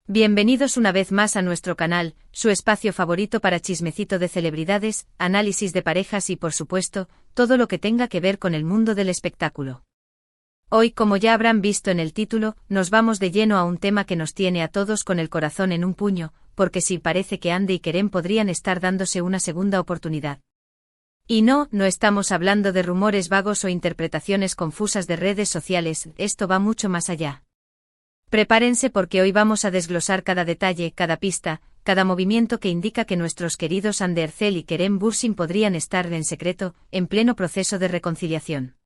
Bienvenidos una vez más a nuestro canal, su espacio favorito para chismecito de celebridades, análisis de parejas y por supuesto, todo lo que tenga que ver con el mundo del espectáculo. Hoy, como ya habrán visto en el título, nos vamos de lleno a un tema que nos tiene a todos con el corazón en un puño, porque sí parece que Ande y Kerem podrían estar dándose una segunda oportunidad. Y no estamos hablando de rumores vagos o interpretaciones confusas de redes sociales, esto va mucho más allá. Prepárense porque hoy vamos a desglosar cada detalle, cada pista, cada movimiento que indica que nuestros queridos Hande Erçel y Kerem Bürsin podrían estar en secreto, en pleno proceso de reconciliación.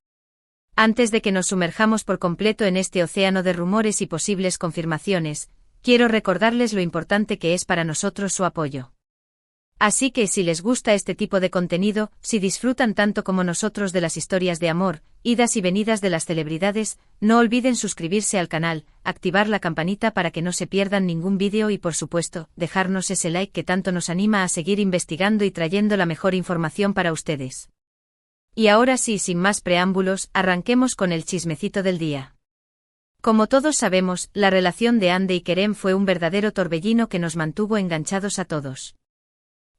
Antes de que nos sumerjamos por completo en este océano de rumores y posibles confirmaciones, quiero recordarles lo importante que es para nosotros su apoyo. Así que si les gusta este tipo de contenido, si disfrutan tanto como nosotros de las historias de amor, idas y venidas de las celebridades, no olviden suscribirse al canal, activar la campanita para que no se pierdan ningún vídeo y por supuesto, dejarnos ese like que tanto nos anima a seguir investigando y trayendo la mejor información para ustedes. Y ahora sí, sin más preámbulos, arranquemos con el chismecito del día. Como todos sabemos, la relación de Hande y Kerem fue un verdadero torbellino que nos mantuvo enganchados a todos.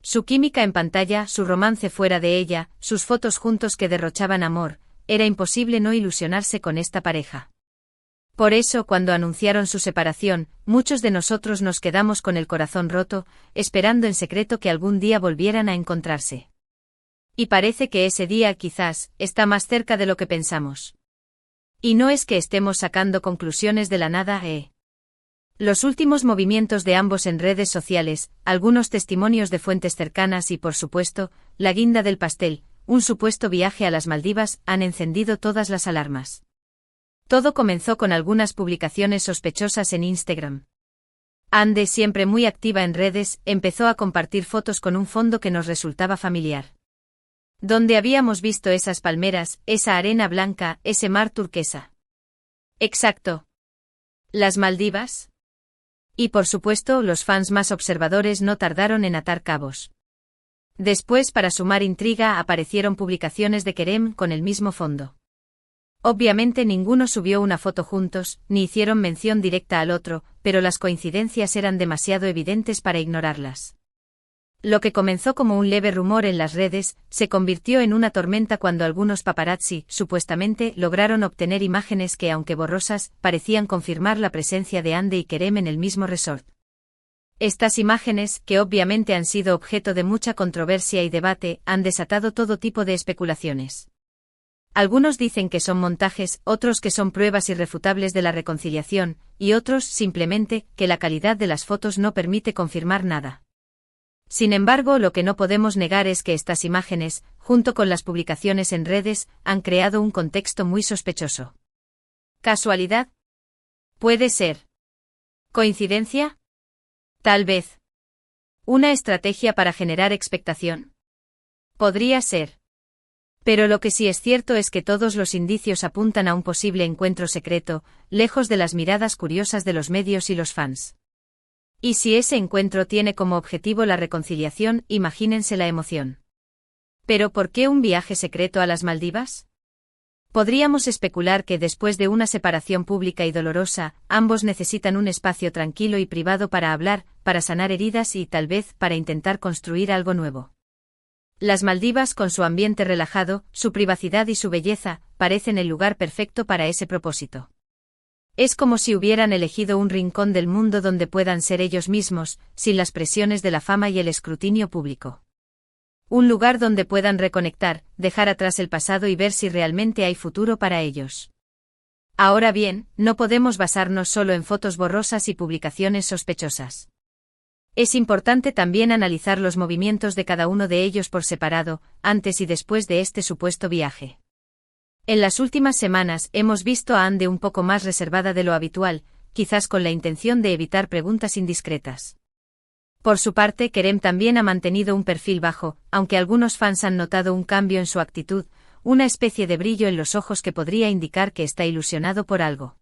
Su química en pantalla, su romance fuera de ella, sus fotos juntos que derrochaban amor, era imposible no ilusionarse con esta pareja. Por eso, cuando anunciaron su separación, muchos de nosotros nos quedamos con el corazón roto, esperando en secreto que algún día volvieran a encontrarse. Y parece que ese día, quizás, está más cerca de lo que pensamos. Y no es que estemos sacando conclusiones de la nada, Los últimos movimientos de ambos en redes sociales, algunos testimonios de fuentes cercanas y por supuesto, la guinda del pastel, un supuesto viaje a las Maldivas, han encendido todas las alarmas. Todo comenzó con algunas publicaciones sospechosas en Instagram. Hande, siempre muy activa en redes, empezó a compartir fotos con un fondo que nos resultaba familiar. ¿Dónde habíamos visto esas palmeras, esa arena blanca, ese mar turquesa? Exacto. ¿Las Maldivas? Y por supuesto, los fans más observadores no tardaron en atar cabos. Después, para sumar intriga, aparecieron publicaciones de Kerem con el mismo fondo. Obviamente ninguno subió una foto juntos, ni hicieron mención directa al otro, pero las coincidencias eran demasiado evidentes para ignorarlas. Lo que comenzó como un leve rumor en las redes, se convirtió en una tormenta cuando algunos paparazzi, supuestamente, lograron obtener imágenes que, aunque borrosas, parecían confirmar la presencia de Hande y Kerem en el mismo resort. Estas imágenes, que obviamente han sido objeto de mucha controversia y debate, han desatado todo tipo de especulaciones. Algunos dicen que son montajes, otros que son pruebas irrefutables de la reconciliación, y otros, simplemente, que la calidad de las fotos no permite confirmar nada. Sin embargo, lo que no podemos negar es que estas imágenes, junto con las publicaciones en redes, han creado un contexto muy sospechoso. ¿Casualidad? Puede ser. ¿Coincidencia? Tal vez. ¿Una estrategia para generar expectación? Podría ser. Pero lo que sí es cierto es que todos los indicios apuntan a un posible encuentro secreto, lejos de las miradas curiosas de los medios y los fans. Y si ese encuentro tiene como objetivo la reconciliación, imagínense la emoción. ¿Pero por qué un viaje secreto a las Maldivas? Podríamos especular que después de una separación pública y dolorosa, ambos necesitan un espacio tranquilo y privado para hablar, para sanar heridas y tal vez para intentar construir algo nuevo. Las Maldivas, con su ambiente relajado, su privacidad y su belleza, parecen el lugar perfecto para ese propósito. Es como si hubieran elegido un rincón del mundo donde puedan ser ellos mismos, sin las presiones de la fama y el escrutinio público. Un lugar donde puedan reconectar, dejar atrás el pasado y ver si realmente hay futuro para ellos. Ahora bien, no podemos basarnos solo en fotos borrosas y publicaciones sospechosas. Es importante también analizar los movimientos de cada uno de ellos por separado, antes y después de este supuesto viaje. En las últimas semanas hemos visto a Hande un poco más reservada de lo habitual, quizás con la intención de evitar preguntas indiscretas. Por su parte, Kerem también ha mantenido un perfil bajo, aunque algunos fans han notado un cambio en su actitud, una especie de brillo en los ojos que podría indicar que está ilusionado por algo.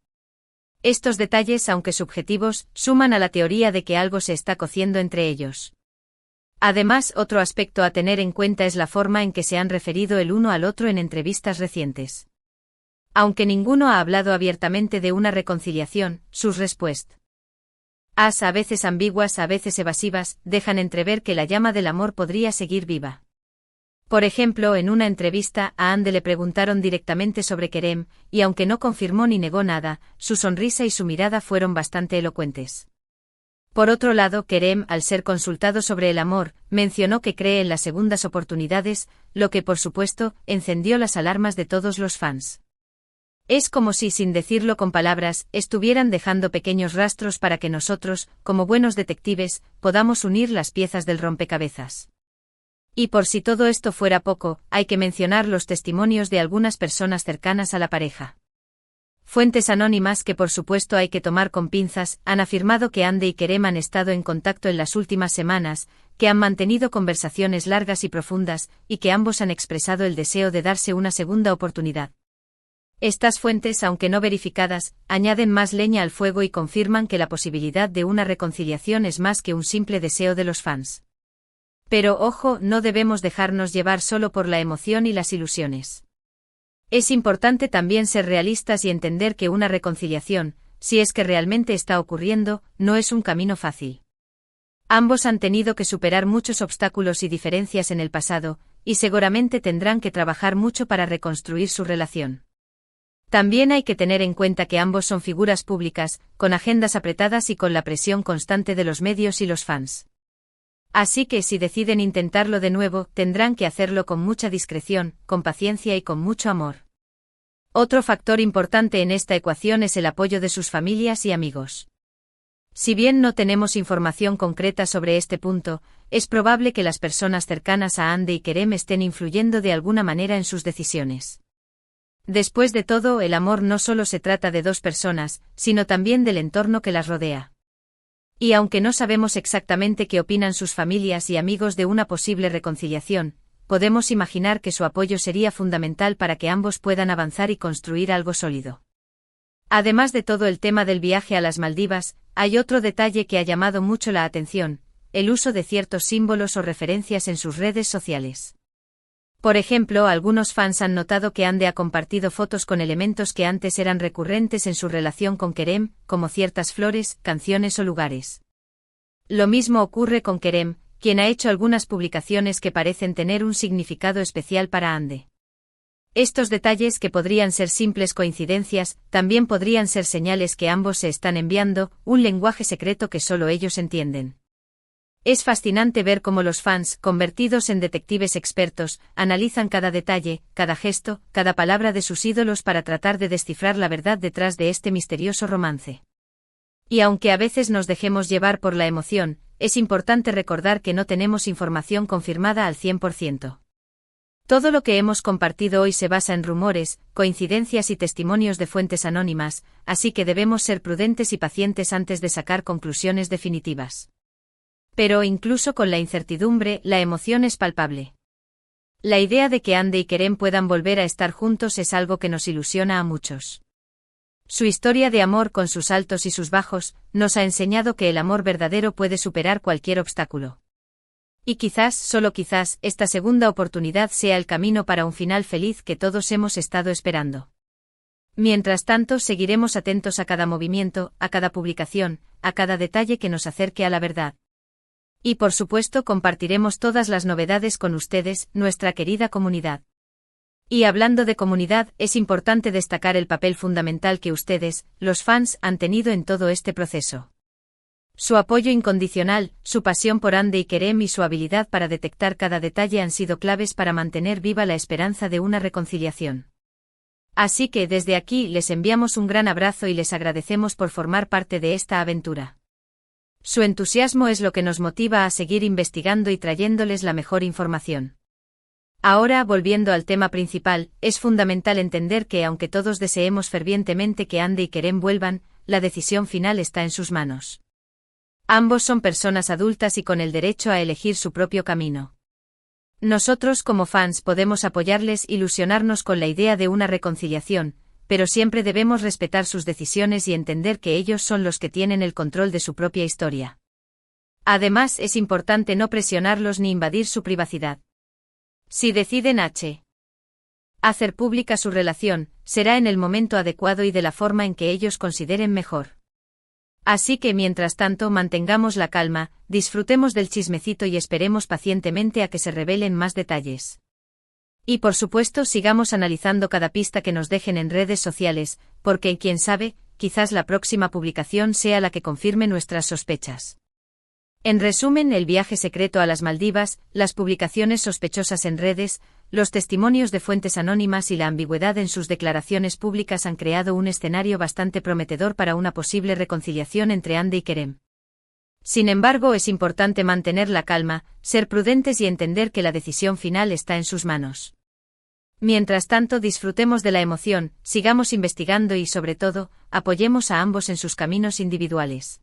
Estos detalles, aunque subjetivos, suman a la teoría de que algo se está cociendo entre ellos. Además, otro aspecto a tener en cuenta es la forma en que se han referido el uno al otro en entrevistas recientes. Aunque ninguno ha hablado abiertamente de una reconciliación, sus respuestas A veces ambiguas, a veces evasivas, dejan entrever que la llama del amor podría seguir viva. Por ejemplo, en una entrevista, a Ande le preguntaron directamente sobre Kerem, y aunque no confirmó ni negó nada, su sonrisa y su mirada fueron bastante elocuentes. Por otro lado, Kerem, al ser consultado sobre el amor, mencionó que cree en las segundas oportunidades, lo que por supuesto, encendió las alarmas de todos los fans. Es como si, sin decirlo con palabras, estuvieran dejando pequeños rastros para que nosotros, como buenos detectives, podamos unir las piezas del rompecabezas. Y por si todo esto fuera poco, hay que mencionar los testimonios de algunas personas cercanas a la pareja. Fuentes anónimas que por supuesto hay que tomar con pinzas, han afirmado que Ande y Kerem han estado en contacto en las últimas semanas, que han mantenido conversaciones largas y profundas, y que ambos han expresado el deseo de darse una segunda oportunidad. Estas fuentes, aunque no verificadas, añaden más leña al fuego y confirman que la posibilidad de una reconciliación es más que un simple deseo de los fans. Pero ojo, no debemos dejarnos llevar solo por la emoción y las ilusiones. Es importante también ser realistas y entender que una reconciliación, si es que realmente está ocurriendo, no es un camino fácil. Ambos han tenido que superar muchos obstáculos y diferencias en el pasado, y seguramente tendrán que trabajar mucho para reconstruir su relación. También hay que tener en cuenta que ambos son figuras públicas, con agendas apretadas y con la presión constante de los medios y los fans. Así que si deciden intentarlo de nuevo, tendrán que hacerlo con mucha discreción, con paciencia y con mucho amor. Otro factor importante en esta ecuación es el apoyo de sus familias y amigos. Si bien no tenemos información concreta sobre este punto, es probable que las personas cercanas a Ande y Kerem estén influyendo de alguna manera en sus decisiones. Después de todo, el amor no solo se trata de dos personas, sino también del entorno que las rodea. Y aunque no sabemos exactamente qué opinan sus familias y amigos de una posible reconciliación, podemos imaginar que su apoyo sería fundamental para que ambos puedan avanzar y construir algo sólido. Además de todo el tema del viaje a las Maldivas, hay otro detalle que ha llamado mucho la atención: el uso de ciertos símbolos o referencias en sus redes sociales. Por ejemplo, algunos fans han notado que Ande ha compartido fotos con elementos que antes eran recurrentes en su relación con Kerem, como ciertas flores, canciones o lugares. Lo mismo ocurre con Kerem, quien ha hecho algunas publicaciones que parecen tener un significado especial para Ande. Estos detalles, que podrían ser simples coincidencias, también podrían ser señales que ambos se están enviando un lenguaje secreto que solo ellos entienden. Es fascinante ver cómo los fans, convertidos en detectives expertos, analizan cada detalle, cada gesto, cada palabra de sus ídolos para tratar de descifrar la verdad detrás de este misterioso romance. Y aunque a veces nos dejemos llevar por la emoción, es importante recordar que no tenemos información confirmada al 100%. Todo lo que hemos compartido hoy se basa en rumores, coincidencias y testimonios de fuentes anónimas, así que debemos ser prudentes y pacientes antes de sacar conclusiones definitivas. Pero incluso con la incertidumbre, la emoción es palpable. La idea de que Ande y Kerem puedan volver a estar juntos es algo que nos ilusiona a muchos. Su historia de amor, con sus altos y sus bajos, nos ha enseñado que el amor verdadero puede superar cualquier obstáculo. Y quizás, solo quizás, esta segunda oportunidad sea el camino para un final feliz que todos hemos estado esperando. Mientras tanto, seguiremos atentos a cada movimiento, a cada publicación, a cada detalle que nos acerque a la verdad. Y por supuesto compartiremos todas las novedades con ustedes, nuestra querida comunidad. Y hablando de comunidad, es importante destacar el papel fundamental que ustedes, los fans, han tenido en todo este proceso. Su apoyo incondicional, su pasión por Ande y Kerem y su habilidad para detectar cada detalle han sido claves para mantener viva la esperanza de una reconciliación. Así que desde aquí les enviamos un gran abrazo y les agradecemos por formar parte de esta aventura. Su entusiasmo es lo que nos motiva a seguir investigando y trayéndoles la mejor información. Ahora, volviendo al tema principal, es fundamental entender que aunque todos deseemos fervientemente que Ande y Kerem vuelvan, la decisión final está en sus manos. Ambos son personas adultas y con el derecho a elegir su propio camino. Nosotros como fans podemos apoyarles, ilusionarnos con la idea de una reconciliación, pero siempre debemos respetar sus decisiones y entender que ellos son los que tienen el control de su propia historia. Además, es importante no presionarlos ni invadir su privacidad. Si deciden hacer pública su relación, será en el momento adecuado y de la forma en que ellos consideren mejor. Así que mientras tanto mantengamos la calma, disfrutemos del chismecito y esperemos pacientemente a que se revelen más detalles. Y por supuesto sigamos analizando cada pista que nos dejen en redes sociales, porque quién sabe, quizás la próxima publicación sea la que confirme nuestras sospechas. En resumen, el viaje secreto a las Maldivas, las publicaciones sospechosas en redes, los testimonios de fuentes anónimas y la ambigüedad en sus declaraciones públicas han creado un escenario bastante prometedor para una posible reconciliación entre Hande y Kerem. Sin embargo, es importante mantener la calma, ser prudentes y entender que la decisión final está en sus manos. Mientras tanto, disfrutemos de la emoción, sigamos investigando y, sobre todo, apoyemos a ambos en sus caminos individuales.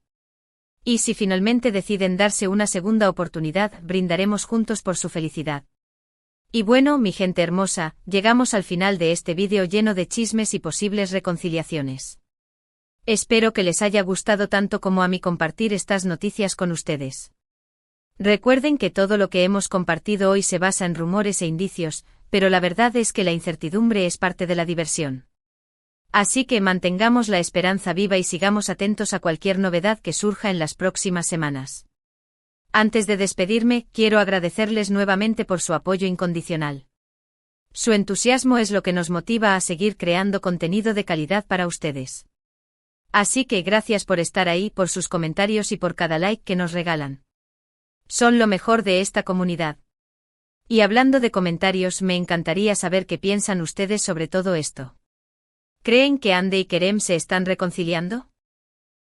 Y si finalmente deciden darse una segunda oportunidad, brindaremos juntos por su felicidad. Y bueno, mi gente hermosa, llegamos al final de este vídeo lleno de chismes y posibles reconciliaciones. Espero que les haya gustado tanto como a mí compartir estas noticias con ustedes. Recuerden que todo lo que hemos compartido hoy se basa en rumores e indicios, pero la verdad es que la incertidumbre es parte de la diversión. Así que mantengamos la esperanza viva y sigamos atentos a cualquier novedad que surja en las próximas semanas. Antes de despedirme, quiero agradecerles nuevamente por su apoyo incondicional. Su entusiasmo es lo que nos motiva a seguir creando contenido de calidad para ustedes. Así que gracias por estar ahí, por sus comentarios y por cada like que nos regalan. Son lo mejor de esta comunidad. Y hablando de comentarios, me encantaría saber qué piensan ustedes sobre todo esto. ¿Creen que Hande y Kerem se están reconciliando?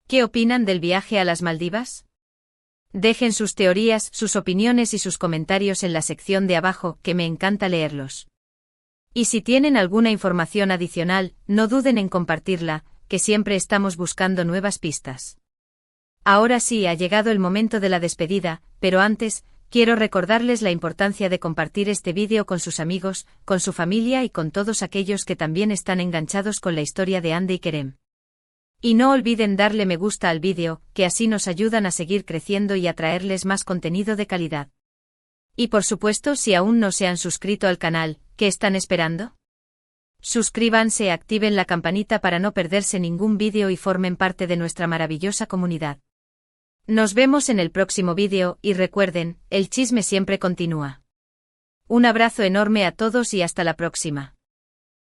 ¿Qué opinan del viaje a las Maldivas? Dejen sus teorías, sus opiniones y sus comentarios en la sección de abajo, que me encanta leerlos. Y si tienen alguna información adicional, no duden en compartirla, que siempre estamos buscando nuevas pistas. Ahora sí, ha llegado el momento de la despedida, pero antes, quiero recordarles la importancia de compartir este vídeo con sus amigos, con su familia y con todos aquellos que también están enganchados con la historia de Hande y Kerem. Y no olviden darle me gusta al vídeo, que así nos ayudan a seguir creciendo y a traerles más contenido de calidad. Y por supuesto, si aún no se han suscrito al canal, ¿qué están esperando? Suscríbanse, activen la campanita para no perderse ningún vídeo y formen parte de nuestra maravillosa comunidad. Nos vemos en el próximo vídeo y recuerden, el chisme siempre continúa. Un abrazo enorme a todos y hasta la próxima.